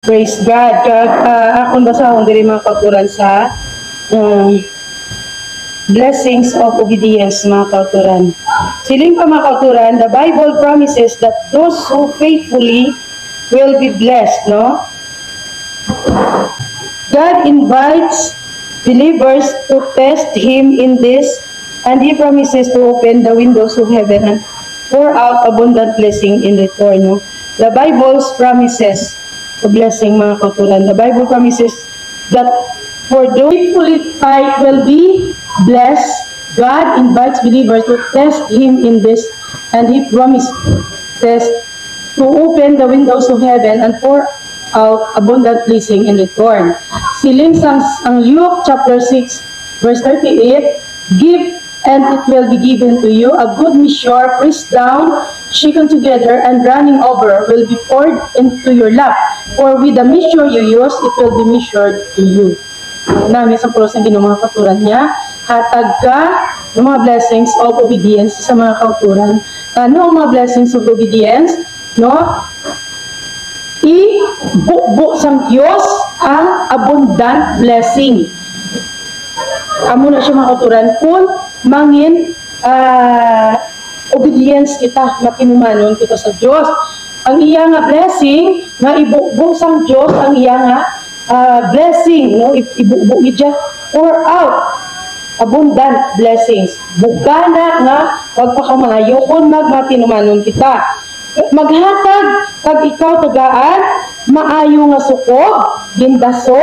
Praise God. Akong basahon diri mga kauturan sa blessings of obedience mga kauturan. Siling pa mga kauturan, the Bible promises that those who faithfully will be blessed, no? God invites believers to test Him in this, and He promises to open the windows of heaven and pour out abundant blessing in return, no? The Bible's promises to blessing mga kauturan. The Bible promises that for those who fight will be blessed. God invites believers to test Him in this, and He promises to open the windows of heaven and pour out abundant blessing in return. Siling sang Luke chapter 6 verse 38, give and it will be given to you, a good measure, pressed down, shaken together, and running over will be poured into your lap. For with the measure you use, it will be measured to you. Namin sa pulos ng mga kauturan niya, hatag ka ng mga blessings of obedience sa mga kauturan. Ano ang mga blessings of obedience? No? I-bukbo sang Diyos ang abundant blessing. Amo na siya mga kauturan kung mangin obedience kita, makinumanon kita sa Diyos. Ang iya nga blessing, nga ibukbo sang Diyos, ang iya nga blessing, no? Ibukbo niya, pour out abundant blessings. Bugana nga, wag pa kamaayo kung magmatinumanon kita. Maghatag, kag ikaw tagaan, maayo nga suko, gindaso,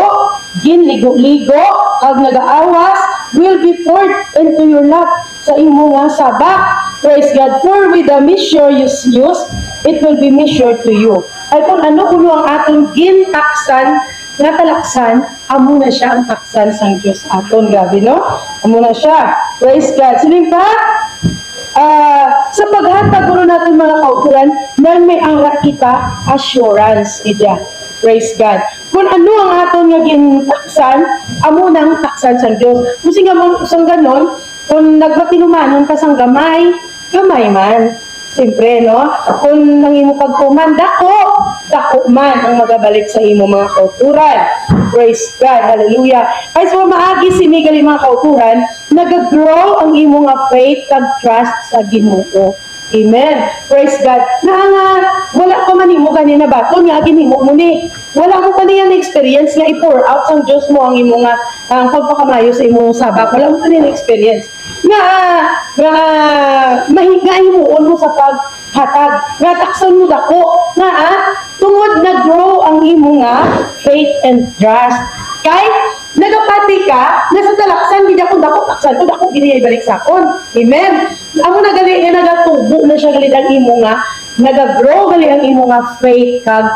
ginligo-ligo, kag nagaawas, will be poured into your lap sa imo nga sabak. Praise God. For with the measure you use, it will be measured to you. Ay kung ano kuno ang atong gintaksan, nga talaksan, amo na siya ang taksan sang Diyos aton. Grabe, no? Amo na siya. Praise God. Siling pa, sa paghatag kuno natin mga kauturan, nang may angrat kita, assurance ija. Praise God. Kung ano ang aton nga gintaksan, amo nang taksan sa Dios. Kung singa mo sang ganon, kung nagmatinumanon ka sang gamay, gamay man. Siyempre, no? Kung nang imo pagtuman, dako man ang magabalik sa imo mga kauturan. Praise God. Hallelujah. Kaya so maagi sinigali mga kauturan, nag-grow ang imo nga faith kag trust sa Ginoo. Amen. Praise God. Wala ka man imo ganina baton nga ginimo mo ni. Wala mo kaniya na experience nga i-pour out sang Dios mo ang imo nga ang pagpakamayo sa imong sabak. Wala mo kaniya na experience. Mahigayin mo sa paghatag. Nga taksan mo dako. Tungod na-grow ang imo nga faith and trust. Kay nagapati ka, nasa talaksan, hindi ako dako, taksan ko, dako, hindi ibalik sa akon. Amen? Amo na gali, nagatubo na siya gali ang imo nga, nag-grow gali ang imo nga faith kag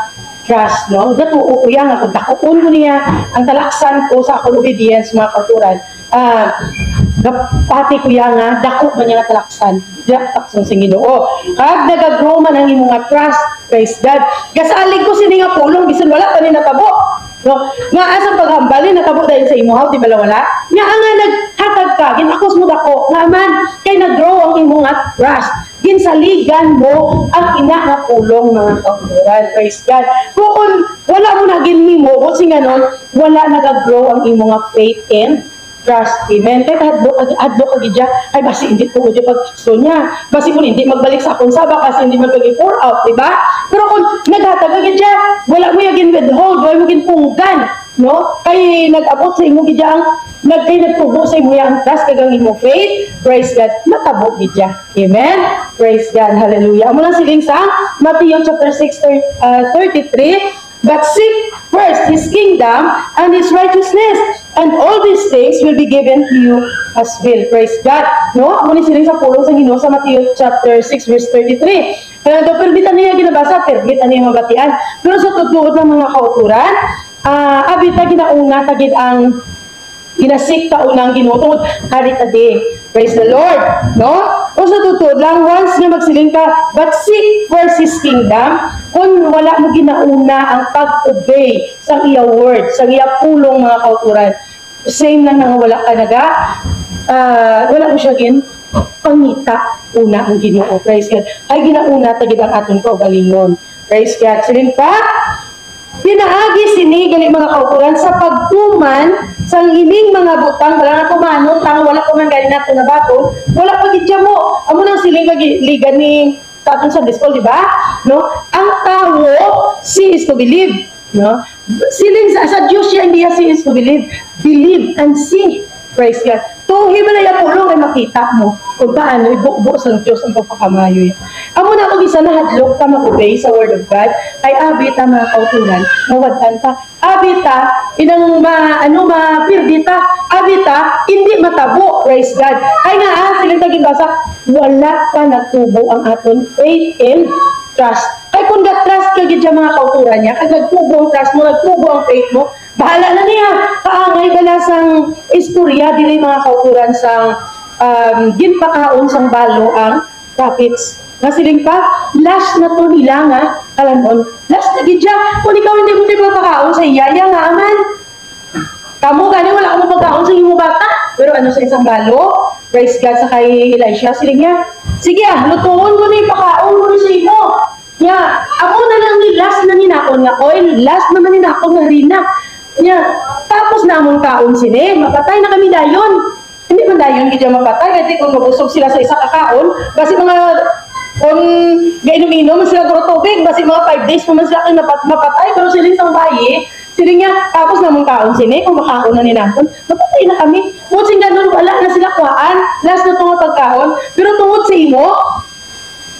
trust, no? Gatuo ko yan, ako dakokon ko niya, ang talaksan ko sa akong obedience, mga kauturan. Pati ko yan nga, dako ba niya nga talaksan? Taksan sa Ginoo. Kag nag-grow man ang imo nga trust, praise God. Gasalig ko sini nga pulong, bisan wala pa ni natabo. No, nga asa paghambali natabo dahil sa imo di bala wala. Nga nga naghatag ka, ginakos mo dako, nga man kay nag-grow ang imo nga trust. Ginsaligan mo ang ina nga pulong mga kauturan. Praise God. Kung wala mo na ginhimo, o singanon, wala nag-grow ang imo nga faith and trust. Amen. Kaya adlo ka gidya, ay basi hindi po gidya pagtakso niya. Basi kung hindi magbalik sa akong sabak, kasi hindi magpag-pour out, diba? Pero kung naghatag ka gidya, wala mo yung withhold, wala mo ginpunggan, no? Kay nag-abot sa imo gidya ang nagtubo sa imo yung trust, kagang imo faith, praise God, matabo gidya. Amen? Praise God. Hallelujah. Amo lang siling sa Matthew chapter 6, 33, but seek first His kingdom and His righteousness, and all these things will be given to you as well. Praise God. No? Amo ni siling sa pulong sa Ginoo sa Matthew chapter 6 verse 33. Kaya ito, perbitan niya ginabasa, perbitan niya mabatian. Pero sa tutuod ng mga kauturan, abita ginaunga, tagid ang ginasik ta unang Ginoo tungod harita day. Praise the Lord. No? O sa tutuod lang, once nga magsiling ka, but seek first His kingdom, kung wala mo ginauna ang pag-obey sa iya word, sa iya pulong mga kauturan, same lang nga wala ka naga, wala mo siya pangita una ang Ginoo. Praise God. Ay ginauna tagid ang aton kaugalingon. Praise God. Silin pa, Pinaagi sini gali mga kaukuran sa pagtuman sang ining mga butang wala na kumanon tang wala ko man gali nato na bato wala pa gid mo amo nang siling liga ni tatong sa school di ba no ang tao see is to believe no siling sa Diyos siya hindi see is to believe and see. Praise God. Tuhi mo na yung pulong ay makita mo kung paano ibukbo sa Diyos ang pagpakamayo. Amo na kung isa na hadlok ka mag-obey sa Word of God, ay abita mga kautulan, mawadhan ta. Abita, inang mapirdita, abita, hindi matabo. Praise God. Ay nga, silang tagibasa, wala pa nagtubo ang aton faith and trust. Ay kung trust ka gid mga kauturan niya, kag nagtubo ang trust mo, nagtubo ang faith mo, bahala na niya. Kaangay bala sang istorya dili mga kauturan sang ginpakaon sang balo ang prophets. Nga siling pa, last na to nila nga, kalanon, last na gid siya. Kung ikaw hindi mo pakaon sa iyaya nga aman. Kamu gani wala akong pagkaon sa imo bata. Pero ano sa isang balo, praise God sa kay Elisha, siling niya, sige lutuon ko ni pakaon ko ni sa imo. Ya, ako na lang ni last na ninakon nga oil, last naman ninakon nga harina. Ya, tapos namon kaon sini, mapatay na kami dayon. Hindi man dayon gid mapatay, kasi kung mabusog sila sa isa ka kaon, basi mga kung gainom-inom sila guro tubig, basi mga 5 days naman sila kay mapatay, pero siling sang bayi, siling nga, tapos namon kaon sini, kung makaon na ninakon, mapatay na kami. Mutsing ganun, wala na sila kuhaan, last na tungod pagkaon, pero tungod sa imo,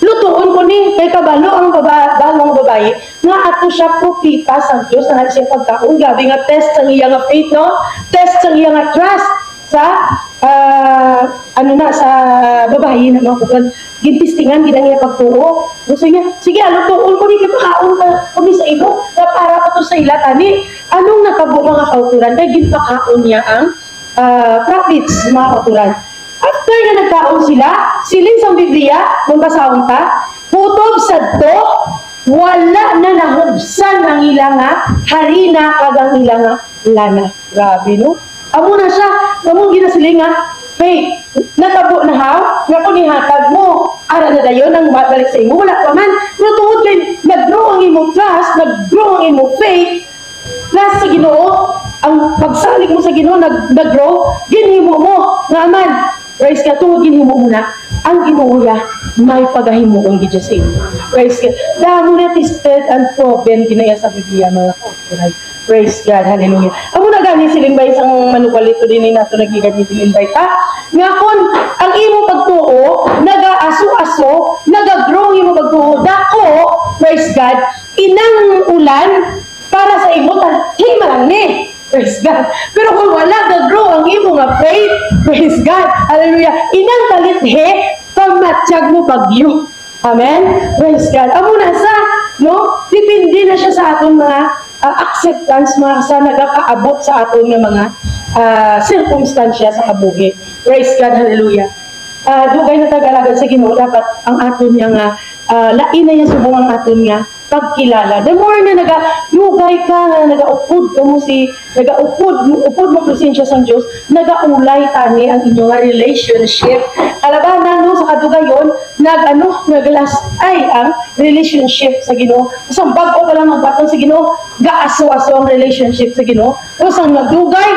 lutuon ko ni kay kabalo ang balong babae nga ato siya propita sa Dios nga siya pagkaon gabi nga test ang iya nga faith no test ang iya nga trust sa sa babae na mga kuan gintistingan gid ang iya pagtuo gusto niya sige lutuon ko ni kay pakaon ka kami sa imo na para pa to sa ila tani anong nakabo mga kauturan kay ginpakaon niya ang prophets mga kauturan. After na nagkaon sila, siling sa Biblia, kung basahon ka, putob sa to, wala na nahubsan ang ilang harina kag ang ilang lana. Grabe, no? Amo na siya, namong ginasiling faith. Natabo na haw, nga kung ihatag mo, ara na dayon ang balik sa imo, wala pa man. Pero tungod kay nag-grow ang imong trust, nag-grow ang imong faith, plus sa Ginoo, ang pagsalig mo sa Ginoo, nag-grow, ginhimo mo, nga man, praise ka, tungod ginhimo mo na, ang Ginoo may pagahimuon gid sa imo. Praise God. Damo na tested and proven ginaya sa Biblia mga kauturan. Praise God, hallelujah. Amo na gani siling ba isang manukalito din nato nagigamit din invite nga kon ang imo pagtuo naga-aso-aso, naga-grow imo pagtuo dako, praise God, inang ulan para sa imo hima lang ni. Praise God. Pero kung wala nag-grow ang imo nga faith, praise God, hallelujah, inang talithe pagmatsyag mo bagyo. Amen? Praise God. Amo na sa, no? Depende na siya sa aton mga acceptance, mga sa nagakaabot sa aton nga mga circumstansya sa kabuhi. Praise God, hallelujah. Dugay na tagalagad sa Ginoo dapat ang aton nga lain na yung subong ang aton nga pagkilala. The more na nag-lugay ka, nag-upod mo upod mo presensya sa Diyos, nag-ulay tani ang inyong relationship. Kalabanan no, sa kadugayon, nag-last-ay ang relationship sa Ginoo. Isang bago ka lang magbatong sa Ginoo, gaaso-aso ang relationship sa Ginoo. Kung isang nagdugay,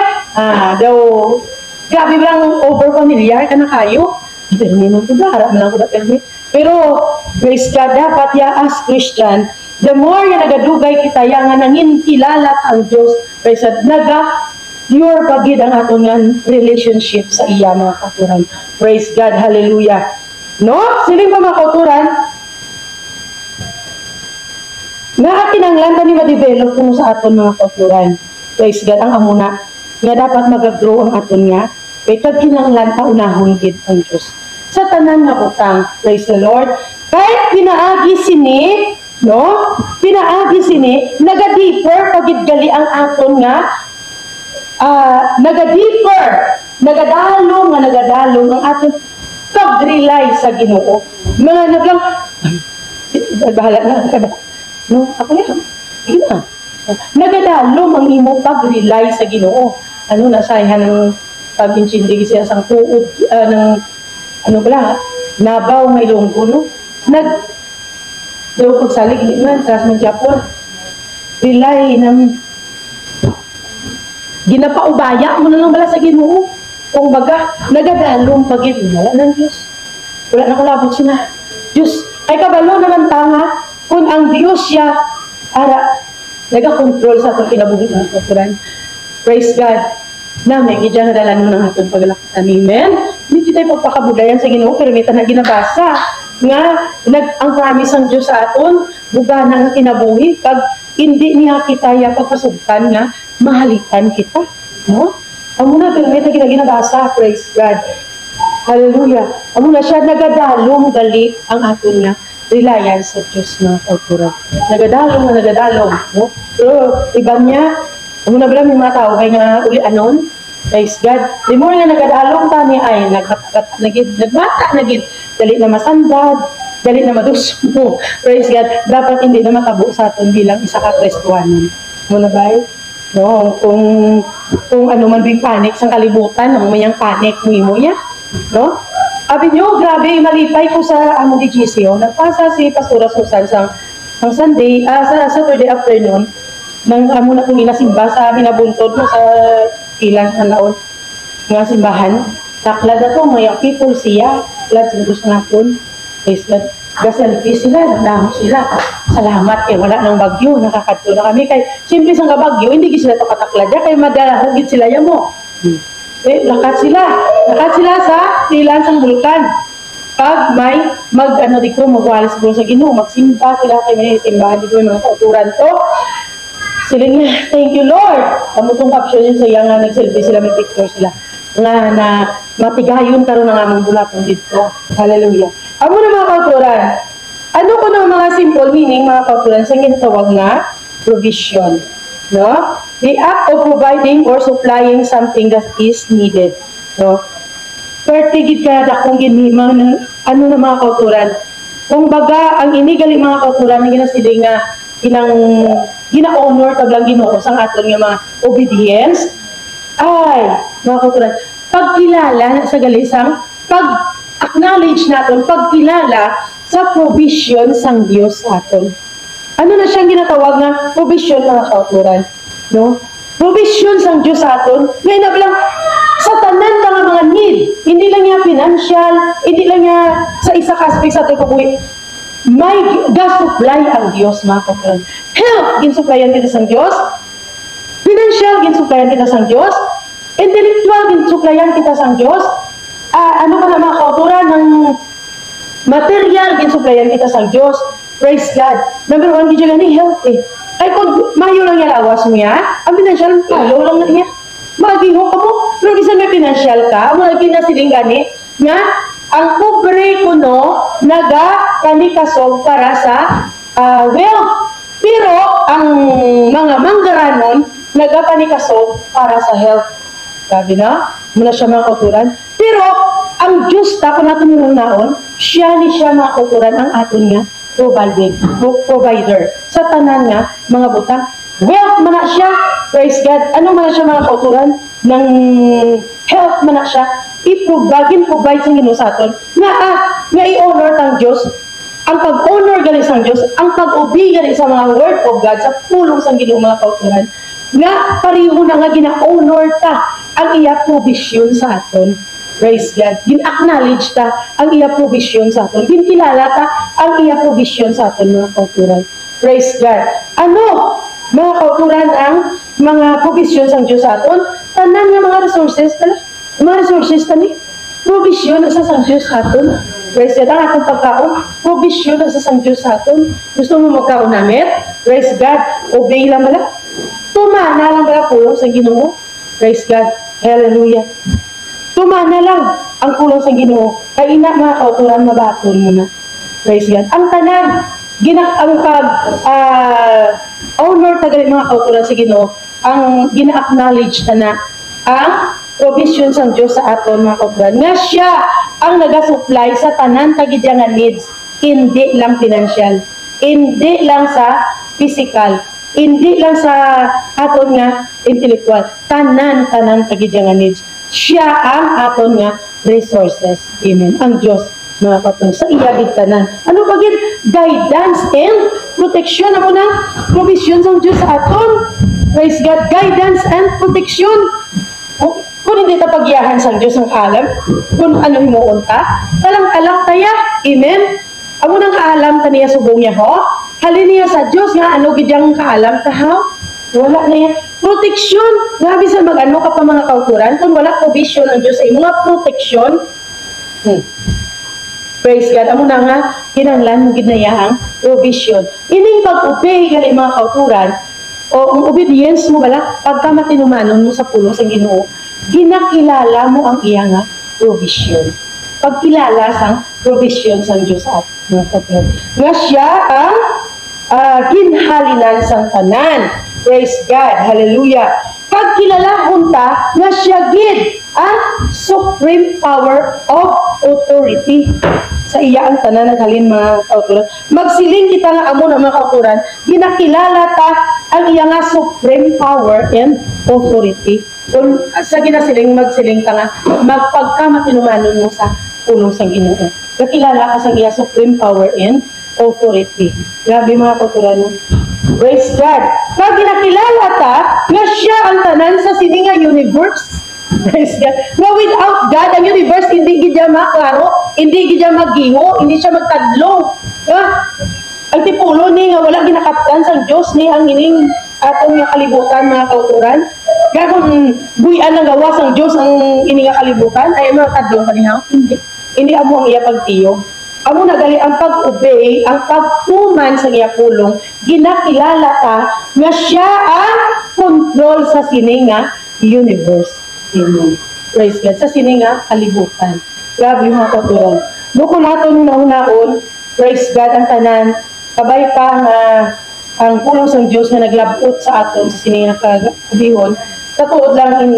grabe lang over-familiar ka na kayo. Permi mo ito ba? Harap na lang ko na permi. Pero, praise God, dapat as Christian, the more yung nagadugay kita, yung nga nangin kilala ang Diyos, praise God, pure pagid ang aton nga relationship sa iya mga kauturan. Praise God, hallelujah. No? Siling pa mga kauturan, nga atin ang lanta ni ma-develop kung sa aton mga kauturan. Praise God, ang amuna, nga dapat mag-grow ang aton nga, kay kinanglan ta unahon gid ang Dios sa tanan nga butang. Praise the Lord. Kahit pinaagi sini, no? Pinaagi sini, naga-deeper pagid gali ang aton nga naga-deeper, nagadalong ang aton pag-rely sa Ginoo. Mga naglang bahala na ka ba? No, ako yan. Sige na. Nagadalong ang imo pag-rely sa Ginoo. Ano nasayahan ng pag-intindi siya sang tuod ng ano pala, nabaw may lunggo no. Daw pagsalig ni man tras man Japon. rely ng ginapaubaya mo na lang bala sa Ginoo. Kung baga, nagadalong pagid wala ng Diyos. Wala na kalabot siya. Diyos, ay kabalo naman tanga kung ang Diyos siya ara nagakontrol sa atong kinabuhi ng kulturan. Praise God. Na may gidya nga dalan ng atong paglakitan. Amen. Hindi tayo pagpakabudayan sa Ginoo pero may tanang ginabasa nga ang promise ng Diyos sa aton buga nga kinabuhi pag hindi niya kita ya pagpasugtan nga mahalikan kita. No? Amo na pero may tanang ginabasa. Praise God. Hallelujah. Amo na siya nagadalong gali ang aton nga reliance sa Diyos mga kultura. Nagadalong. No? Pero iba niya, amo na ba may mga tao kay nga uli anon? Praise God. Di mo nga nagadalong tani ay nagmata nagid dali na masandad, dali na madusmo. Praise God. Dapat hindi na matabo sa aton bilang isa ka Kristiyanon. Muna ba? No, kung ano man bing panic sa kalibutan, ang mayang panic mo niya, no? Abi nyo, grabe, malipay ko sa amo di GCO. Nagpasa si Pastora Susan sa Sunday, sa Saturday afternoon, nang amo na kong inasimba sa binabuntod mo sa ilang naon nga simbahan. Taklad na to, mayang people siya, taklad sila gusto na po. Gaselfie sila, nagdamo sila. Salamat kay wala ng bagyo, nakakadto na kami. Kay, siyempre sa bagyo, hindi sila to kataklad ya, kay madahugit sila yan mo. Lakat sila sa tilan sang bulkan. Pag may magwalis po sa Ginoo, magsimba sila kay may simbahan dito may mga kauturan to. Sila nga, thank you Lord. Kamutong caption yun sa iya nga nag-selfie sila, may picture sila. Nga na matigayon karon ng among bulatong dito. Hallelujah. Amo na mga kauturan. Ano ko ng mga simple meaning mga kauturan sa ginatawag nga provision. No? The act of providing or supplying something that is needed. No? Pertigid ka dakong ginhimang ng ano na mga kauturan. Kung baga, ang inigali mga kauturan na ginasili nga gina-honor tablang Ginoo sang aton nga mga obedience ay mga kauturan, pagkilala sa galisang pag-acknowledge natin, pagkilala sa provision sang Dios sa aton. Ano na siyang ginatawag nga provision mga kauturan? No? Provision sang Diyos sa aton, ngayon na lang sa tanan mga need. Hindi lang niya financial, hindi lang niya sa isa aspect sa ating kabuhi. May gas-supply ang Diyos mga kauturan. Health, ginsupplyan kita sang Diyos. Financial, ginsupplyan kita sang Diyos. Intellectual, ginsupplyan kita sang Diyos. Ano pa na mga kauturan ng material, ginsupplyan kita sang Diyos. Praise God. Number one, di dyan ni health eh. Ay kung mayo lang yan awas mo yan, ang financial, palo lang na niya. Magiho ka mo. Pero isa may financial ka, malagi na siling gani, nga, ang pobre ko no, naga kanikasog para sa wealth. Pero, ang mga manggaranon, naga kanikasog para sa health. Sabi na, muna siya mga kauturan. Pero, ang Diyos, tako natin yung naon, siya mga kauturan, ang aton nga, provider. Sa tanan nga, mga butang, wealth man na siya, praise God. Ano man na siya mga kauturan? Ng health man na siya, provide sa Ginoo sa aton. Nga i-honor tang Diyos, ang pag-honor gali sa Diyos, ang pag-obey gali sa mga word of God, sa pulong sa Ginoo mga kauturan, nga pariho na nga gina-honor ta ang iya provision sa aton. Praise God. Gin-acknowledge ta ang iya provision sa aton. Gin-kilala ta ang iya provision sa aton mga kauturan. Praise God. Ano, mga kauturan, ang mga provision sa Diyos sa aton? Tanan nga mga resources tala. Mga resources tani. Provision sa sang Diyos sa aton. Praise God. Ang atong pagkaon, provision sa sang Diyos sa aton. Gusto mo magkaon namin? Praise God. Obey lang bala. Tumana lang bala pulong sa Ginoo. Praise God. Hallelujah. Tumana lang ang kulong sa Ginoo. Kay ina mga kauturan, mabaton mo na. Praise God. Ang tanan, ang honor tagali mga kautulan sa Ginoo, ang gina-acknowledge na ang provision sa Diyos sa aton mga kautulan. Nga siya ang nagasupply sa tanan tagidya nga needs, hindi lang financial, hindi lang sa physical, hindi lang sa aton nga intellectual, tanan tagidya nga needs. Siya ang aton nga resources. Amen. Ang Diyos. mga kapatid, sa iyagid tanan. Ano ba gid? Guidance and protection. Ako na, provision sa Diyos sa aton. Praise God, guidance and protection. Kung hindi ta pagyahan sa Diyos ang alam, kung ano himuon ta, talang-talang taya. Amen? Amo nang kaalam ta niya subong niya ho. Halin niya sa Diyos nga ano gid yang kaalam ta ha. Wala na yan. Protection. Grabe sa mag-ano ka pa mga kauturan. Kung wala provision ang Diyos sa mga protection, praise God. Amo na nga, kinanglan mo ginayahang provision. Ining pag-obey gali mga kauturan, o ang obedience mo bala, pagka matinumanon mo sa pulong sa Ginoo, ginakilala mo ang iya nga provision. Pagkilala sang provision sang Diyos at mga kauturan. Nga siya ang ginhalinan sang tanan. Praise God. Hallelujah. Pagkilalahon ta nga siya gid ang supreme power of authority. Sa iya ang tanan naghalin mga kauturan. Magsiling kita nga amo na mga kauturan, ginakilala ta ang iya nga supreme power and authority. Kung sa ginasiling magsiling ta nga magpagkamatinumanon mo sa pulong sang Ginoo. Kakilala ka sa iya supreme power and authority. Grabe mga kauturan. Praise God. Pag ginakilala ta nga siya ang tanan sa sininga universe. Praise God. Nga without God, ang universe hindi gidya maklaro, hindi gidya maggiho, hindi siya magtadlo. Ang tipulo ni nga wala ginakaptan sa Diyos ni ang ining atong nga kalibutan mga kauturan. Kaya kung buyan ang gawa sang Diyos ang ining nga kalibutan ay mga tadlong kanihaw, hindi amo ang iya pagtiyo. Amo na gali ang pag-obey, ang pagtuman sa iya pulong, ginakilala ta nga siya ang control sa sininga universe. Amen. Praise God. Sa sininga kalibutan. Grabe mga kauturan. Bukod nato nung naunahon, praise God ang tanan, kabay pa nga ang pulong sa Diyos nga naglabot sa aton sa sininga kabihon. Katuod lang ng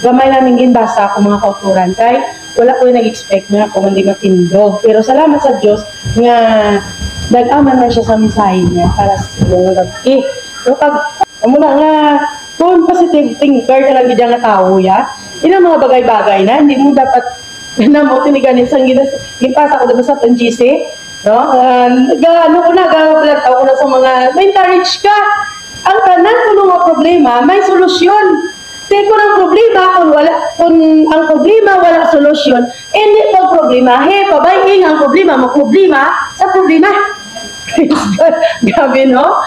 gamay namin ginbasa ako mga kauturan. Kay wala ko yung nag-expect na ako hindi matindog. Pero salamat sa Diyos nga nag-aman na siya sa mensahe niya para sa mga gabi. So pag muna nga kung positive thinker ka lang nga tao ya, ilang mga bagay-bagay na hindi mo dapat na mo tiniganin sa ginpasa ko diba sa itong GC, no? Ano ko na, gano'n ko na sa mga ma-encourage ka. Ang tanan ko ng mga problema, may solusyon. Kaya kung ang problema, kung ang problema wala solusyon, hindi pag problema, pabaying ang problema, problema sa problema. Gabi, no?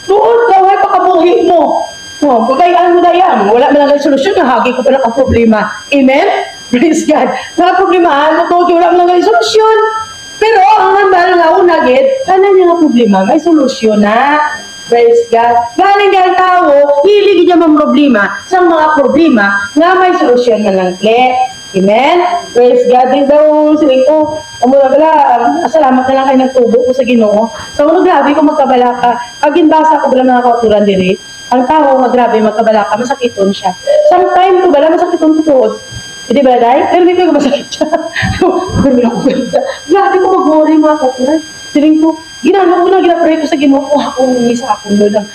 Tuod ka, way pakabuhi mo. Pagkayaan mo na yan, wala man lang solusyon, nahagi ko pa lang ang problema. Amen? Praise God. Nakaproblemahan mo, wala man lang solusyon. Pero ang hambal nga unagid, kanan niya nga problema, may solusyon na. Praise God. Galing ang tao, hilig niya mang problema sa mga problema nga may solusyon na lang. Amen? Praise God. Din daw siling ko, salamat na lang kayo nagtubo ko sa Ginoo. So, grabe kung magkabala ka. Agin basa ko bala mga kauturan diri. Ang tao nga grabe magkabala ka, masakiton siya. Sometime ko bala masakiton ko tuod. Hindi ba, Day? Pero hindi ko masakit siya. Grabe ko mag-worry mga kauturan. Siling ko, ginano ko na, ginapray ko sa Ginoo ko, akong isa akong doon.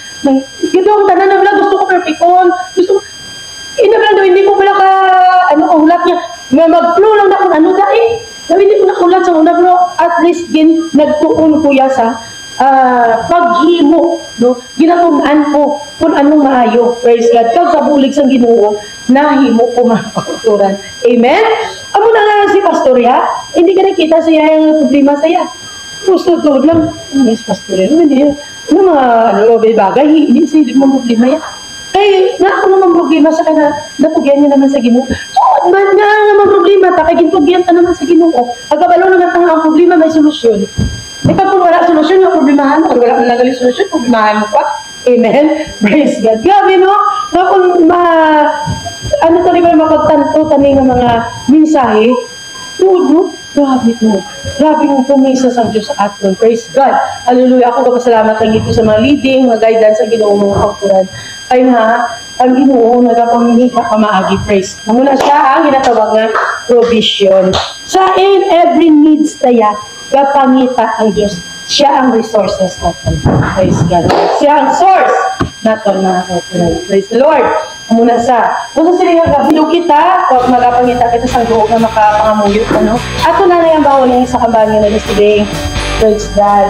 Ginoo, tanan na wala, gusto ko perfecton. Gusto ko, inabla hindi ko pala ka, ulat niya. Mag-flow lang na kung ano dahil. Hindi ko nakulat sa una, pero at least nagtuon ko ya sa paghimo, no? Ginatunan ko kung anong maayo. Praise God. Kag sa bulig sa Ginoo, nahimo ko mga kauturan. Amen? Amo na nga si Pastor ya, hindi ka nakita siya yung problema saya. Gusto doon lang, Miss Pastor, hindi mga bagay, hindi siya mo problema yan. Kaya na ako naman problema sa kanya, natugyan niya naman sa Ginoo. So, man nga naman problema, kaya gintugyan ka naman sa Ginoo. Pagkabalo naman ang problema, may solusyon. E pag kung wala solusyon, yung problemahan mo, wala man nagali solusyon, problemahan mo pa. Amen? Praise God. Grabe, no? Na kung ano tali ba mapagtanto tani ng mga mensahe, no? Grabe mo. Grabe mo pumisa sa Diyos sa atin. Praise God. Hallelujah. Ako kapasalamat lang ito sa mga leading, mga guidance sa Ginoo mga kauturan. Ay nga, ang Ginoo nagapamihika ka maagi. Praise. Muna siya ang ginatawag nga provision. Sa in every needs tayo, kapangita ang Diyos. Siya ang resources natin. Praise God. Siya ang source natin mga kauturan. Praise the Lord. muna sa. Kung sa sila nga bilog kita, o magapangita kita sa buo nga makapangamuyot, ano? Ato na na yung bawal yung sa kabangan na today. Praise God.